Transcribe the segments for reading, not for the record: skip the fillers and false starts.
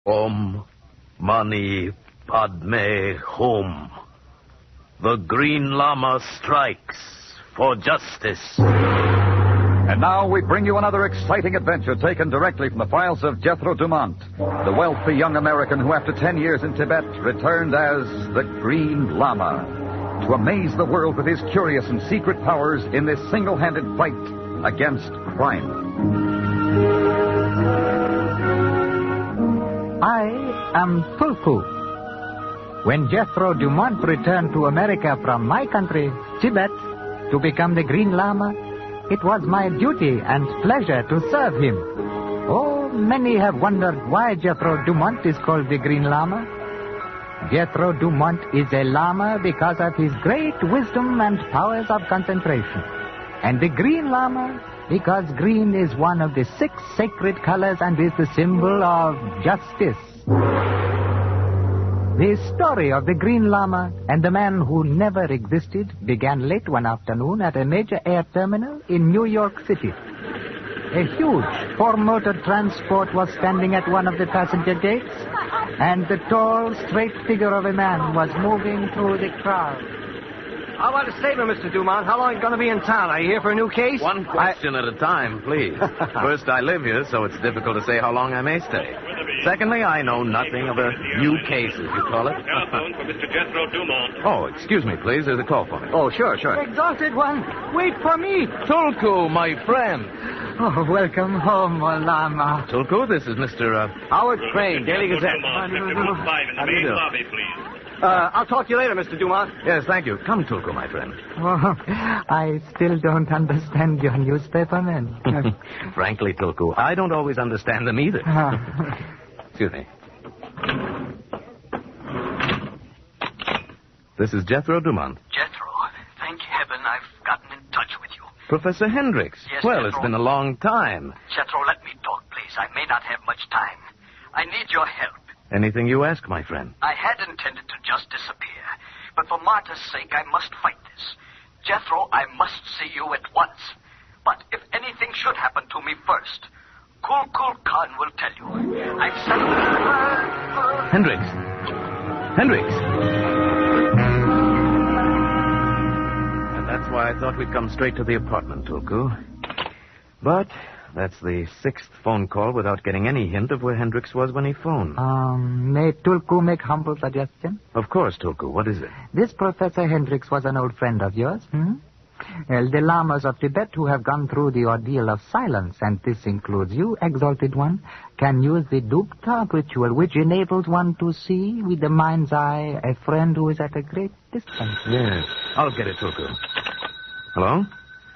Om Mani Padme Hum. The Green Lama strikes for justice. And now we bring you another exciting adventure taken directly from the files of Jethro Dumont, the wealthy young American who, after 10 years in Tibet, returned as the Green Lama to amaze the world with his curious and secret powers in this single-handed fight against crime. I am Tulku. When Jethro Dumont returned to America from my country, Tibet, to become the Green Lama, it was my duty and pleasure to serve him. Oh, many have wondered why Jethro Dumont is called the Green Lama. Jethro Dumont is a Lama because of his great wisdom and powers of concentration. And the Green Lama because green is one of the 6 sacred colors and is the symbol of justice. The story of the Green Lama and the man who never existed began late one afternoon at a major air terminal in New York City. A huge 4-motor transport was standing at one of the passenger gates, and the tall, straight figure of a man was moving through the crowd. How about a statement, Mr. Dumont? How long are you going to be in town? Are you here for a new case? One question at a time, please. First, I live here, so it's difficult to say how long I may stay. Secondly, I know nothing of a new case, as you call it. Telephone for Mr. Jethro Dumont. Oh, excuse me, please. There's a call for me. Oh, sure. Exalted one, wait for me. Tulku, my friend. Oh, welcome home, O Lama. Tulku, this is Mr. Howard Crane, Daily Gazette. Dumont, Mr. Room 5 in the How do you main do? lobby, please. I'll talk to you later, Mr. Dumont. Yes, thank you. Come, Tulku, my friend. Oh, I still don't understand your newspaper, man. Frankly, Tulku, I don't always understand them either. Excuse me. This is Jethro Dumont. Jethro, thank heaven I've gotten in touch with you. Professor Hendricks. Yes, well, Jethro. It's been a long time. Jethro, let me talk, please. I may not have much time. I need your help. Anything you ask, my friend. I had intended to just disappear, but for Marta's sake, I must fight this. Jethro, I must see you at once. But if anything should happen to me first, Kul Khan will tell you. I've settled... Hendricks. And that's why I thought we'd come straight to the apartment, Tulku. But that's the 6th phone call without getting any hint of where Hendricks was when he phoned. May Tulku make humble suggestion? Of course, Tulku. What is it? This Professor Hendricks was an old friend of yours, Well, the Lamas of Tibet who have gone through the ordeal of silence, and this includes you, Exalted One, can use the Dukta ritual, which enables one to see with the mind's eye a friend who is at a great distance. Yes. I'll get it, Tulku. Hello?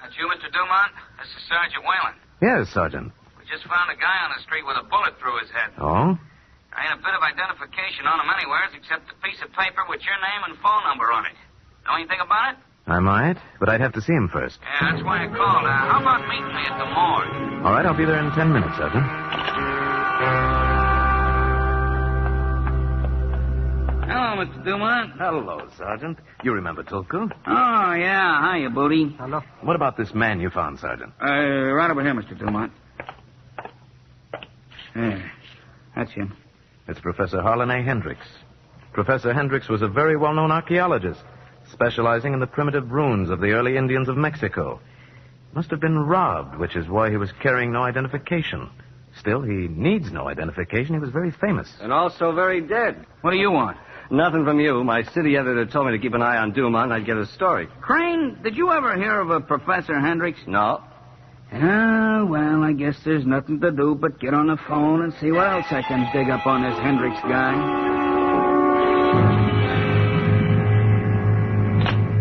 That's you, Mr. Dumont? This is Sergeant Whalen. Yes, Sergeant. We just found a guy on the street with a bullet through his head. Oh? There ain't a bit of identification on him anywhere except a piece of paper with your name and phone number on it. Know anything about it? I might, but I'd have to see him first. Yeah, that's why I called. How about meeting me at the morgue? All right, I'll be there in 10 minutes, Sergeant. Hello, Mr. Dumont. Hello, Sergeant. You remember Tulku? Oh, yeah. Hiya, Booty. Hello. What about this man you found, Sergeant? Right over here, Mr. Dumont. There. That's him. It's Professor Harlan A. Hendricks. Professor Hendricks was a very well-known archaeologist, specializing in the primitive ruins of the early Indians of Mexico. Must have been robbed, which is why he was carrying no identification. Still, he needs no identification. He was very famous. And also very dead. What do you want? Nothing from you. My city editor told me to keep an eye on Dumont. I'd get a story. Crane, did you ever hear of a Professor Hendricks? No. Well, I guess there's nothing to do but get on the phone and see what else I can dig up on this Hendricks guy.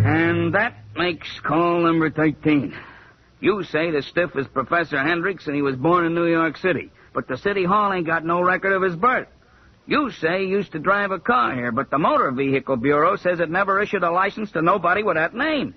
And that makes call number 13. You say the stiff is Professor Hendricks and he was born in New York City, but the city hall ain't got no record of his birth. You say he used to drive a car here, but the Motor Vehicle Bureau says it never issued a license to nobody with that name.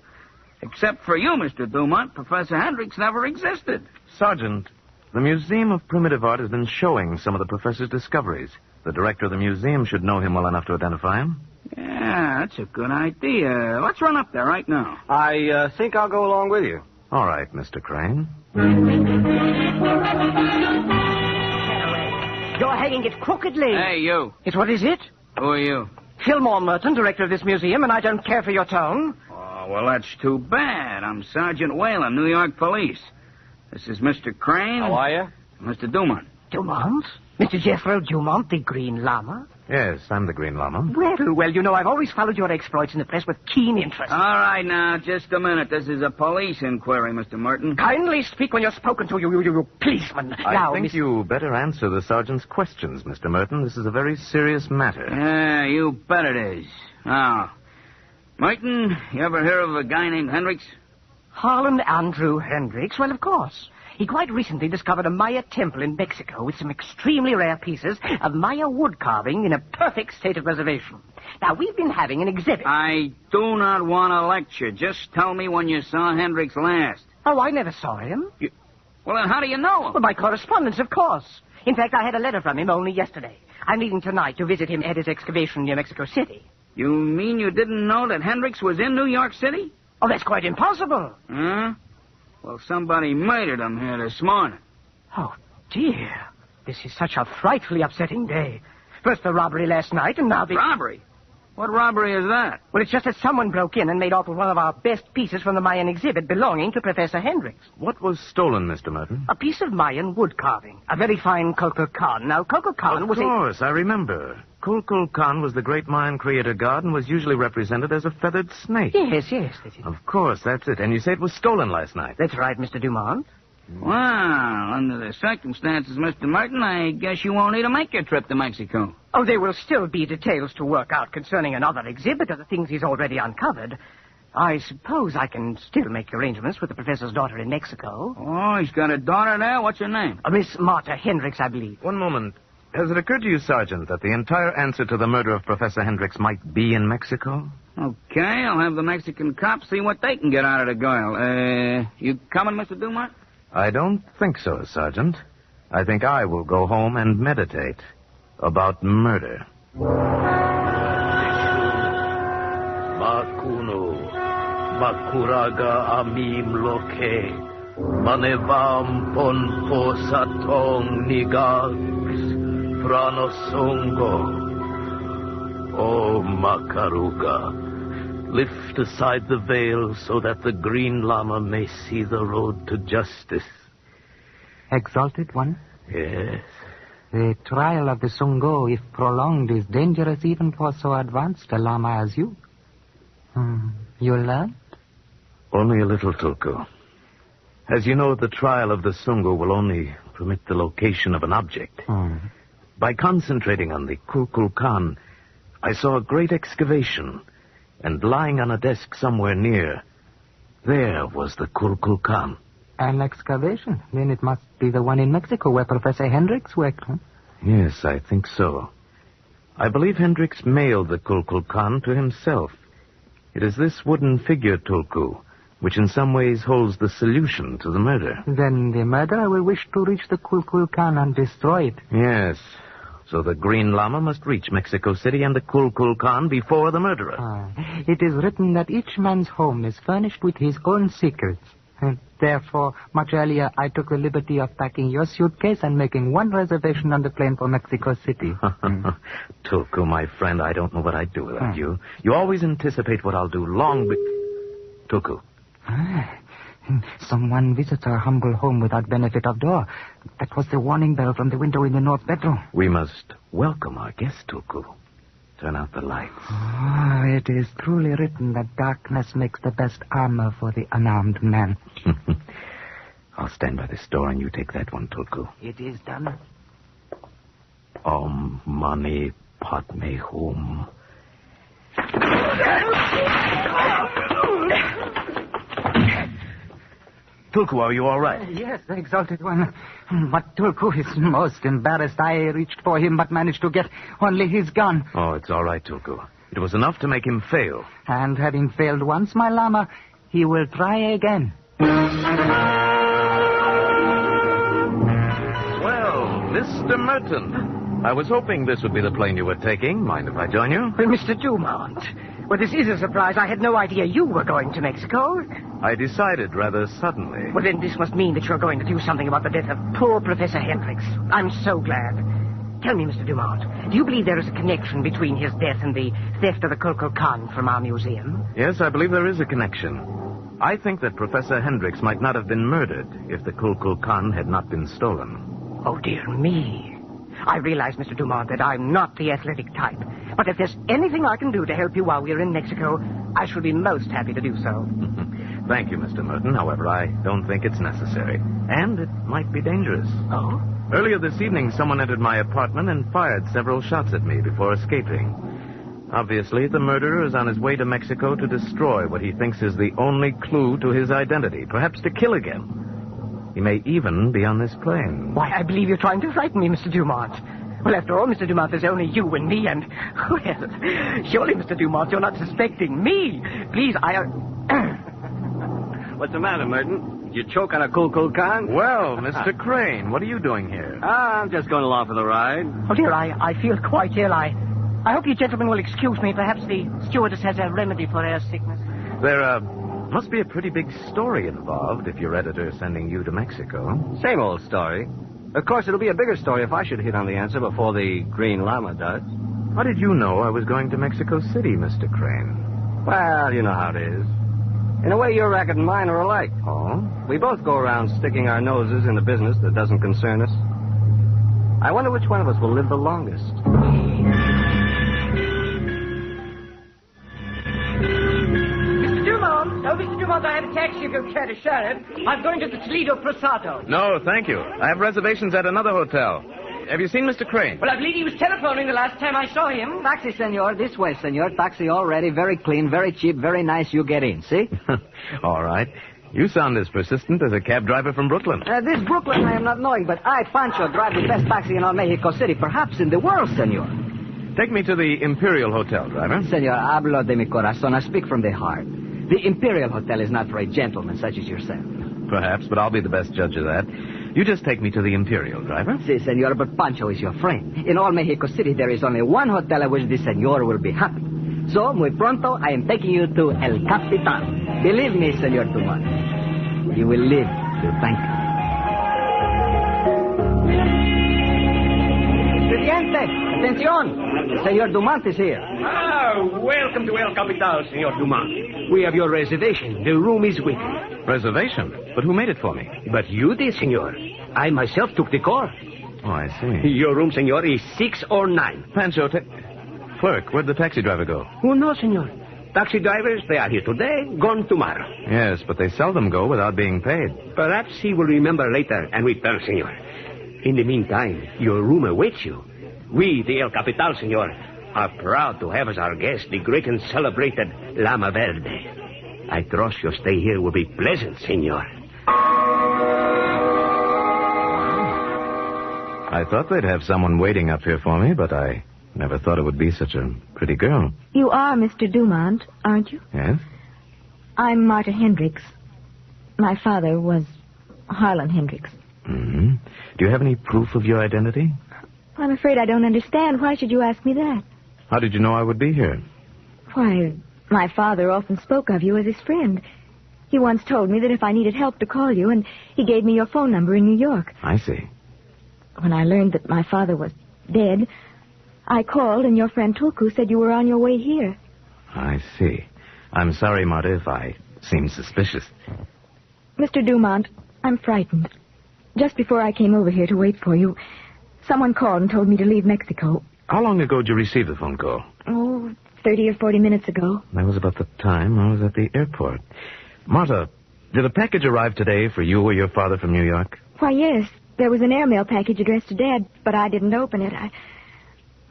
Except for you, Mr. Dumont, Professor Hendricks never existed. Sergeant, the Museum of Primitive Art has been showing some of the professor's discoveries. The director of the museum should know him well enough to identify him. Yeah, that's a good idea. Let's run up there right now. I think I'll go along with you. All right, Mr. Crane. You're hanging it crookedly. Hey, you. It's what is it? Who are you? Fillmore Merton, director of this museum, and I don't care for your tone. Oh, well, that's too bad. I'm Sergeant Whalen, New York Police. This is Mr. Crane. How are you? Mr. Dumont. Dumont? Mr. Jethro Dumont, the Green Lama? Yes, I'm the Green Lama. Well, you know, I've always followed your exploits in the press with keen interest. All right, now, just a minute. This is a police inquiry, Mr. Merton. Kindly speak when you're spoken to, you policeman. I think you better answer the sergeant's questions, Mr. Merton. This is a very serious matter. Yeah, you bet it is. Now, Merton, you ever hear of a guy named Hendricks? Harlan Andrew Hendricks? Well, of course. He quite recently discovered a Maya temple in Mexico with some extremely rare pieces of Maya wood carving in a perfect state of preservation. Now, we've been having an exhibit. I do not want to lecture. Just tell me when you saw Hendricks last. Oh, I never saw him. Well, then how do you know him? Well, by correspondence, of course. In fact, I had a letter from him only yesterday. I'm leaving tonight to visit him at his excavation near Mexico City. You mean you didn't know that Hendricks was in New York City? Oh, that's quite impossible. Huh? Well, somebody murdered him here this morning. Oh, dear. This is such a frightfully upsetting day. First the robbery last night, and now the... Robbery? What robbery is that? Well, it's just that someone broke in and made off with one of our best pieces from the Mayan exhibit belonging to Professor Hendricks. What was stolen, Mr. Merton? A piece of Mayan wood carving. A very fine Kukulkan. Now, Kukulkan was Of course, I remember. Kukulkan was the great Mayan creator god and was usually represented as a feathered snake. Yes, that's it. Of course, that's it. And you say it was stolen last night. That's right, Mr. Dumont. Well, under the circumstances, Mr. Merton, I guess you won't need to make your trip to Mexico. Oh, there will still be details to work out concerning another exhibit of the things he's already uncovered. I suppose I can still make arrangements with the professor's daughter in Mexico. Oh, he's got a daughter there? What's her name? Miss Martha Hendricks, I believe. One moment. Has it occurred to you, Sergeant, that the entire answer to the murder of Professor Hendricks might be in Mexico? Okay, I'll have the Mexican cops see what they can get out of the girl. You coming, Mr. Dumont? I don't think so, Sergeant. I think I will go home and meditate about murder. Makuno, Makuraga Amim Loke, Manevam Ponpo Satong Nigags, Pranosongo. Oh, Makaruga, lift aside the veil so that the Green Lama may see the road to justice. Exalted one, Yes. the trial of the Songo, if prolonged, is dangerous even for so advanced a Lama as you. You learned? Only a little, Tulku. As you know, the trial of the Sungo will only permit the location of an object. By concentrating on the Kukulkan, I saw a great excavation, and lying on a desk somewhere near, there was the Kukulkan. An excavation? Then it must be the one in Mexico where Professor Hendricks worked, huh? Yes, I think so. I believe Hendricks mailed the Kukulkan to himself. It is this wooden figure, Tulku, which in some ways holds the solution to the murder. Then the murderer will wish to reach the Kukulkan and destroy it. Yes. So the Green Lama must reach Mexico City and the Kukulkan before the murderer. It is written that each man's home is furnished with his own secrets. And therefore, much earlier, I took the liberty of packing your suitcase and making one reservation on the plane for Mexico City. Tulku, my friend, I don't know what I'd do without you. You always anticipate what I'll do long Tulku. Someone visits our humble home without benefit of door. That was the warning bell from the window in the north bedroom. We must welcome our guest, Tulku. Turn out the lights. It is truly written that darkness makes the best armor for the unarmed man. I'll stand by this door and you take that one, Tulku. It is done. Om Mani Padme Hum. Tulku, are you all right? Yes, the exalted one. But Tulku is most embarrassed. I reached for him but managed to get only his gun. Oh, it's all right, Tulku. It was enough to make him fail. And having failed once, my Lama, he will try again. Well, Mr. Merton, I was hoping this would be the plane you were taking. Mind if I join you? Well, Mr. Dumont, well, this is a surprise. I had no idea you were going to Mexico. I decided rather suddenly. Well, then this must mean that you're going to do something about the death of poor Professor Hendricks. I'm so glad. Tell me, Mr. Dumont, do you believe there is a connection between his death and the theft of the Kulkul Khan from our museum? Yes, I believe there is a connection. I think that Professor Hendricks might not have been murdered if the Kulkul Khan had not been stolen. Oh, dear me. I realize, Mr. Dumont, that I'm not the athletic type. But if there's anything I can do to help you while we're in Mexico, I shall be most happy to do so. Thank you, Mr. Merton. However, I don't think it's necessary. And it might be dangerous. Oh? Earlier this evening, someone entered my apartment and fired several shots at me before escaping. Obviously, the murderer is on his way to Mexico to destroy what he thinks is the only clue to his identity, perhaps to kill again. He may even be on this plane. Why, I believe you're trying to frighten me, Mr. Dumont. Well, after all, Mr. Dumont, there's only you and me, and... Well, surely, Mr. Dumont, you're not suspecting me. Please, What's the matter, Merton? Did you choke on a Kulkul Khan? Well, Mr. Crane, what are you doing here? I'm just going along for the ride. Oh, dear, I feel quite ill. I hope you gentlemen will excuse me. Perhaps the stewardess has a remedy for air sickness. There, must be a pretty big story involved if your editor's sending you to Mexico. Same old story. Of course, it'll be a bigger story if I should hit on the answer before the Green Lama does. How did you know I was going to Mexico City, Mr. Crane? Well, you know how it is. In a way, your racket and mine are alike. Oh? We both go around sticking our noses in a business that doesn't concern us. I wonder which one of us will live the longest. Mr. Dumont! Oh, Mr. Dumont, I have a taxi if you'll care to share it. I'm going to the Toledo Prasado. No, thank you. I have reservations at another hotel. Have you seen Mr. Crane? Well, I believe he was telephoning the last time I saw him. Taxi, senor. This way, senor. Taxi all ready, very clean, very cheap, very nice. You get in, see? All right. You sound as persistent as a cab driver from Brooklyn. This Brooklyn I am not knowing, but I, Pancho, drive the best taxi in all Mexico City, perhaps in the world, senor. Take me to the Imperial Hotel, driver. Senor, hablo de mi corazón. I speak from the heart. The Imperial Hotel is not for a gentleman such as yourself. Perhaps, but I'll be the best judge of that. You just take me to the Imperial, driver. Si, senor, but Pancho is your friend. In all Mexico City, there is only one hotel at which the senor will be happy. So, muy pronto, I am taking you to El Capitan. Believe me, senor Dumont, you will live to thank me. Presidente, atención. Senor Dumont is here. Welcome to El Capital, Senor Dumont. We have your reservation. The room is waiting. Reservation? But who made it for me? But you did, Senor. I myself took the car. Oh, I see. Your room, Senor, is 6 or 9. Pancho, clerk, where'd the taxi driver go? Oh, no, Senor. Taxi drivers, they are here today, gone tomorrow. Yes, but they seldom go without being paid. Perhaps he will remember later and return, Senor. In the meantime, your room awaits you. We, the El Capital, Senor, are proud to have as our guest the great and celebrated Lama Verde. I trust your stay here will be pleasant, Senor. I thought they'd have someone waiting up here for me, but I never thought it would be such a pretty girl. You are Mr. Dumont, aren't you? Yes? I'm Marta Hendricks. My father was Harlan Hendricks. Mm-hmm. Do you have any proof of your identity? I'm afraid I don't understand. Why should you ask me that? How did you know I would be here? Why, my father often spoke of you as his friend. He once told me that if I needed help to call you, and he gave me your phone number in New York. I see. When I learned that my father was dead, I called, and your friend Tulku said you were on your way here. I see. I'm sorry, Marta, if I seem suspicious. Mr. Dumont, I'm frightened. Just before I came over here to wait for you, someone called and told me to leave Mexico. How long ago did you receive the phone call? Oh, 30 or 40 minutes ago. That was about the time I was at the airport. Marta, did a package arrive today for you or your father from New York? Why, yes. There was an airmail package addressed to Dad, but I didn't open it.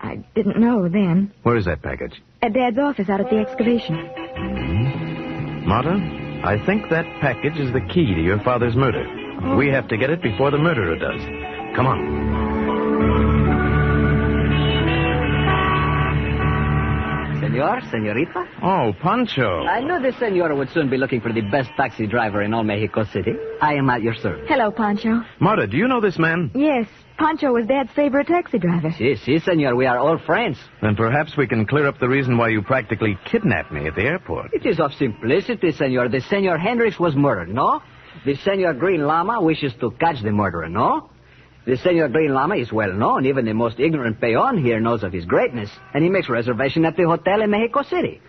I didn't know then. Where is that package? At Dad's office out at the excavation. Mm-hmm. Marta, I think that package is the key to your father's murder. Oh. We have to get it before the murderer does. Come on. Senor, senorita? Oh, Pancho. I knew the senor would soon be looking for the best taxi driver in all Mexico City. I am at your service. Hello, Pancho. Marta, do you know this man? Yes. Pancho was Dad's favorite taxi driver. Si, senor. We are all friends. Then perhaps we can clear up the reason why you practically kidnapped me at the airport. It is of simplicity, senor. The Senor Hendricks was murdered, no? The Senor Green Lama wishes to catch the murderer, no? The Senor Green Lama is well known. Even the most ignorant peon here knows of his greatness, and he makes reservation at the hotel in Mexico City.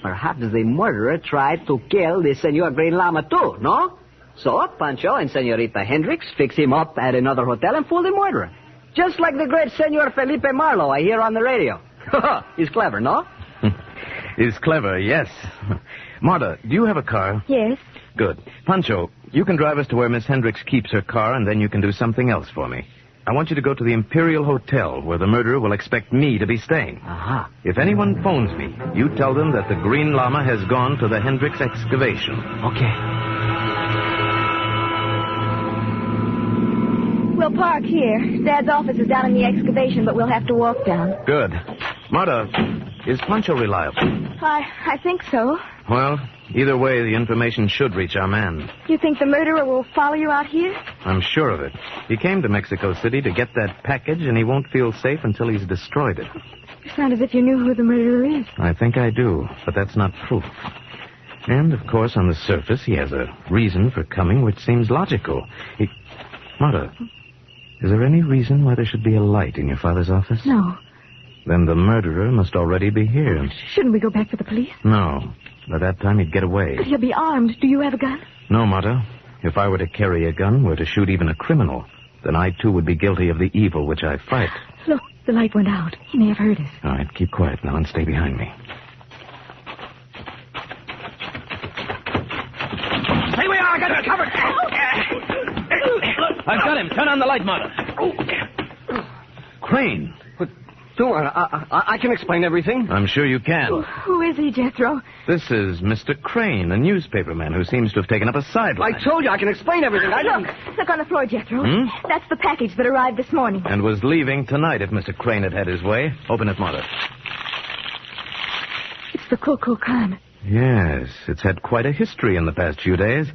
Perhaps the murderer tried to kill the Senor Green Lama too, no? So Pancho and Senorita Hendricks fix him up at another hotel and fool the murderer. Just like the great Senor Felipe Marlowe I hear on the radio. He's clever, no? He's clever, yes. Marta, do you have a car? Yes. Good. Pancho, you can drive us to where Miss Hendricks keeps her car, and then you can do something else for me. I want you to go to the Imperial Hotel, where the murderer will expect me to be staying. Aha. If anyone phones me, you tell them that the Green Llama has gone to the Hendricks excavation. Okay. We'll park here. Dad's office is down in the excavation, but we'll have to walk down. Good. Marta, is Pancho reliable? I think so. Well, either way, the information should reach our man. You think the murderer will follow you out here? I'm sure of it. He came to Mexico City to get that package, and he won't feel safe until he's destroyed it. You sound as if you knew who the murderer is. I think I do, but that's not proof. And, of course, on the surface, he has a reason for coming which seems logical. Marta, is there any reason why there should be a light in your father's office? No. Then the murderer must already be here. Shouldn't we go back for the police? No. By that time, he'd get away. But he'll be armed. Do you have a gun? No, Marta. If I were to carry a gun, were to shoot even a criminal, then I, too, would be guilty of the evil which I fight. Look, the light went out. He may have heard us. All right, keep quiet now and stay behind me. Stay where you are. I got you covered. I've got him. Turn on the light, Marta. Crane. Duman, I can explain everything. I'm sure you can. Who is he, Jethro? This is Mr. Crane, a newspaperman who seems to have taken up a sideline. I told you I can explain everything. Look on the floor, Jethro. That's the package that arrived this morning. And was leaving tonight if Mr. Crane had his way. Open it, Marta. It's the Kukulkan. Yes, it's had quite a history in the past few days.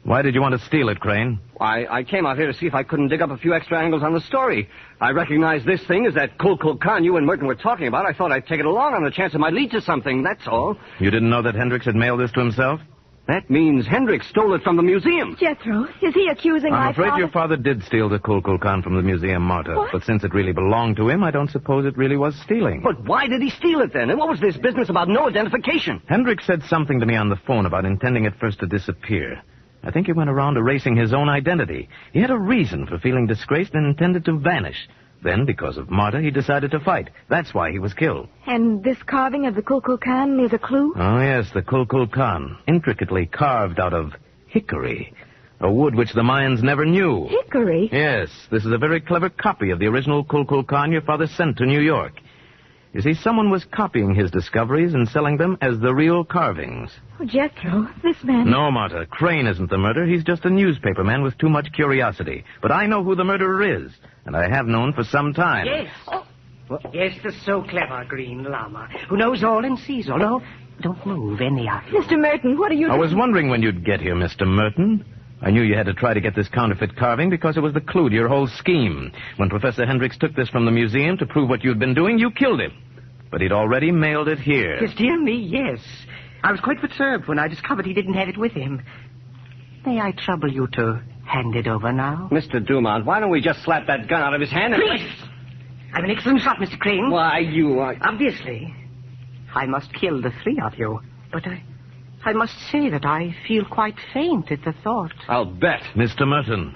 Why did you want to steal it, Crane? I came out here to see if I couldn't dig up a few extra angles on the story. I recognized this thing as that Kukulkan you and Merton were talking about. I thought I'd take it along on the chance it might lead to something, that's all. You didn't know that Hendricks had mailed this to himself? That means Hendricks stole it from the museum. Jethro, is he accusing my I'm afraid father? your father did steal the Kukulkan from the museum, Marta. What? But since it really belonged to him, I don't suppose it really was stealing. But why did he steal it then? And what was this business about no identification? Hendricks said something to me on the phone about intending at first to disappear. I think he went around erasing his own identity. He had a reason for feeling disgraced and intended to vanish. Then, because of Marta, he decided to fight. That's why he was killed. And this carving of the Kukulkan is a clue? Oh, yes, the Kukulkan, intricately carved out of hickory, a wood which the Mayans never knew. Hickory? Yes, this is a very clever copy of the original Kukulkan your father sent to New York. You see, someone was copying his discoveries and selling them as the real carvings. Oh, Jethro, this man... No, Marta, Crane isn't the murderer. He's just a newspaperman with too much curiosity. But I know who the murderer is, and I have known for some time. Yes. Yes, the so clever Green Llama, who knows all and sees all. No, don't move any of you. Mr. Merton, what are you I was wondering when you'd get here, Mr. Merton. I knew you had to try to get this counterfeit carving because it was the clue to your whole scheme. When Professor Hendricks took this from the museum to prove what you'd been doing, you killed him. But he'd already mailed it here. Yes, dear me, yes. I was quite perturbed when I discovered he didn't have it with him. May I trouble you to hand it over now? Mr. Dumont, why don't we just slap that gun out of his hand and... Please! I'm an excellent shot, Mr. Crane. Why, you are... Obviously. I must kill the three of you. But I must say that I feel quite faint at the thought. I'll bet. Mr. Merton,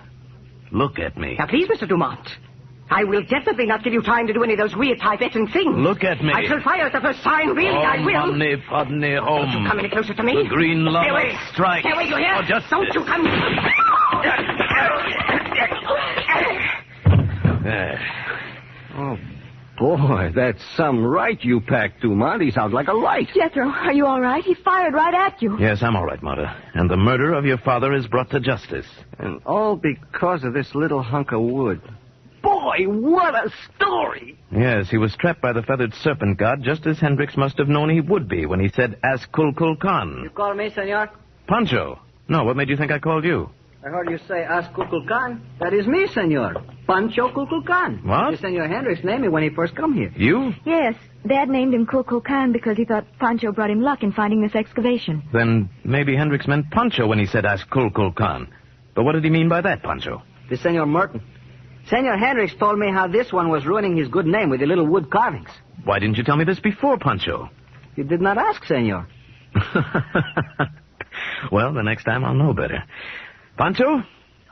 look at me. Now, please, Mr. Dumont. I will definitely not give you time to do any of those weird Tibetan things. Look at me. I shall fire at the first sign, really, I will. Don't you come any closer to me. The Green Llama Stay away. strike. Stay away, you hear? Oh, just... Don't you come... Oh, boy, that's some right you packed, Dumont. He sounds like a light. Jethro, are you all right? He fired right at you. Yes, I'm all right, Marta. And the murder of your father is brought to justice. And all because of this little hunk of wood. Boy, what a story! Yes, he was trapped by the feathered serpent god, just as Hendricks must have known he would be when he said, "Ask Kukulkan." You call me, senor? Pancho. No, what made you think I called you? I heard you say, ask Kukulkan. That is me, senor. Pancho Kukulkan. What? The Senor Hendricks named me when he first come here. You? Yes, Dad named him Kukulkan because he thought Pancho brought him luck in finding this excavation. Then maybe Hendricks meant Pancho when he said, "Ask Kukulkan." But what did he mean by that, Pancho? The Senor Merton. Senor Hendricks told me how this one was ruining his good name with the little wood carvings. Why didn't you tell me this before, Pancho? You did not ask, senor. Well, the next time I'll know better. Pancho,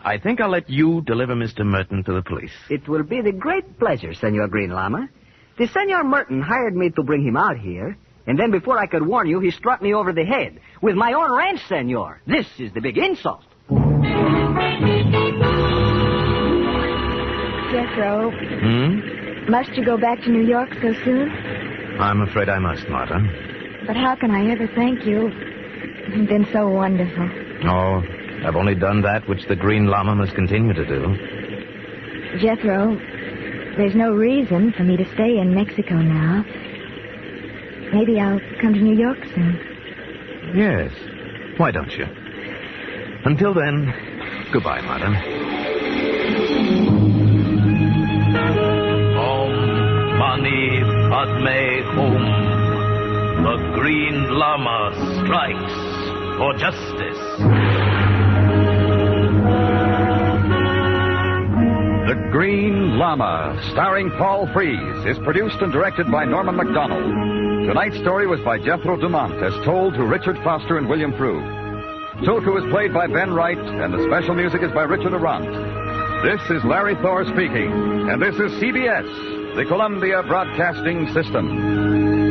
I think I'll let you deliver Mr. Merton to the police. It will be the great pleasure, Senor Green Llama. The Senor Merton hired me to bring him out here, and then before I could warn you, he struck me over the head with my own wrench, senor. This is the big insult. Jethro. Must you go back to New York so soon? I'm afraid I must, Marta. But how can I ever thank you? You've been so wonderful. Oh, I've only done that which the Green Llama must continue to do. Jethro, there's no reason for me to stay in Mexico now. Maybe I'll come to New York soon. Yes. Why don't you? Until then, goodbye, Marta. Om Mani Padme Hum. The Green Llama strikes for justice. The Green Llama, starring Paul Frees, is produced and directed by Norman MacDonald. Tonight's story was by Jethro Dumont, as told to Richard Foster and William Frew. Tulku is played by Ben Wright, and the special music is by Richard Arant. This is Larry Thor speaking, and this is CBS, the Columbia Broadcasting System.